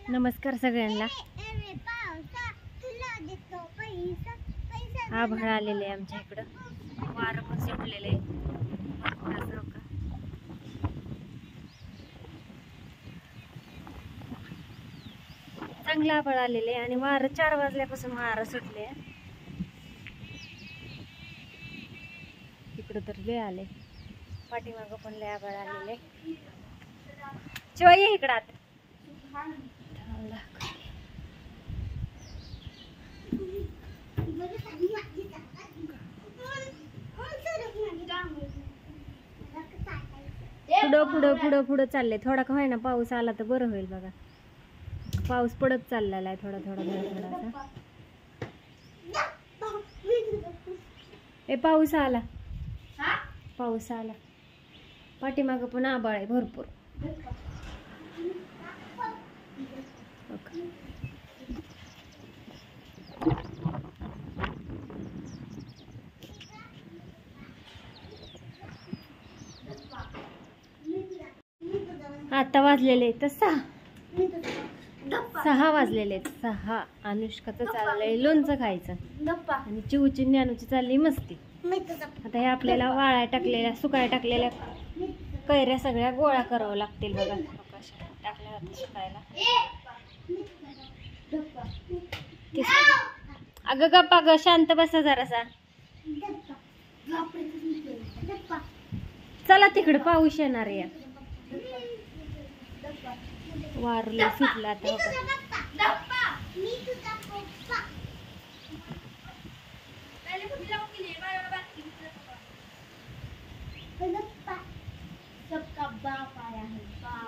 नमस्कार सगळ्यांना। आभाळ आलेले आमच्या इकडं, वारं पण सुटलेलं आहे भरपूर असं का। चांगलं आभाळ आलेले आणि वारं 4 वाजल्यापासून वारं सुटले। इकडं तर लय आले, पाठीमागं पण लय आभाळ आलेले। शिवाय ये इकडं आत। पुढं पुढं पुढं पुढं चाललंय। थोडा का होईना पाऊस आला तर बरं होईल बघा। पाऊस पडत चाललेला आहे थोडा थोडा थोडा थोडा। ए पाऊस आला, पाऊस आला। पाठीमागं पण आभाळ आहे भरपूर। आता वाजलेले तर 6 वाजलेले 6। अनुष्काचं चाललंय लोणचं खायचं आणि चिवची ज्ञानूची चालली मस्ती। आता हे आपल्याला वाळ्या टाकलेल्या सुकाय टाकलेल्या कैऱ्या सगळ्या गोळा करावं लागतील बघा। टाकल्या होत्या सुकायला। अगं गप्पा ग, शांत बसा जरासा। चला तिकडे पाऊस येणार आहे। वारले सुटला आता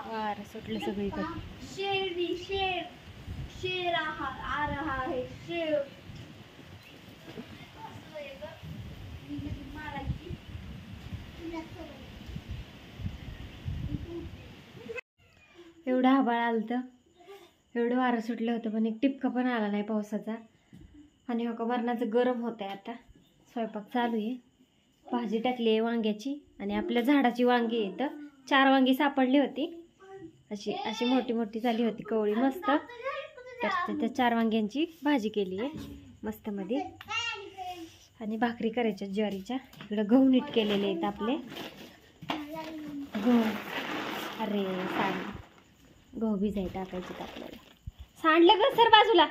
वार सुटलं सगळीकडे। शेर आ रहा है शेर। एवढं आभाळ आलतं, एवढं वारं सुटलं होतं, पण एक टिपका पण आला नाही पावसाचा। आणि हो का मरणाचं गरम होत आहे। आता स्वयंपाक चालू आहे। भाजी टाकली आहे वांग्याची आणि आपल्या झाडाची वांगी आहेत। 4 वांगी सापडली होती, अशी अशी मोठी मोठी झाली होती कवळी मस्त। तर त्या 4 वांग्यांची भाजी केली आहे मस्त मध्ये। आणि भाकरी करायच्या ज्वारीच्या। इकडं गहू नीट केलेले आहेत आपले गहू। अरे सांड, गहू भिजाय टाकायचे आपल्याला। सांडलं ग सर बाजूला।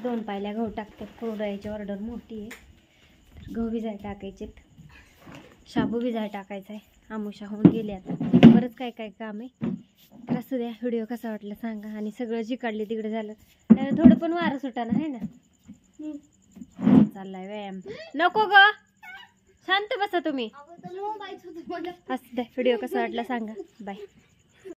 2 पायल्या गहू टाकतात, कोरड्याची ऑर्डर मोठी आहे तर गहू भिजाय टाकायचेत। शाबू भिजाय टाकायचा आहे। आमुषा होऊन गेली आता, बरंच काय काय काम आहे। तर असू द्या, व्हिडिओ कसा वाटला सांगा। आणि सगळं जी काढले तिकडे झालं त्याला थोडं पण वारं सुटाना आहे ना। चाललाय व्यायाम। नको ग, शांत बसा तुम्ही। असू द्या, व्हिडिओ कसा वाटला सांगा। बाय।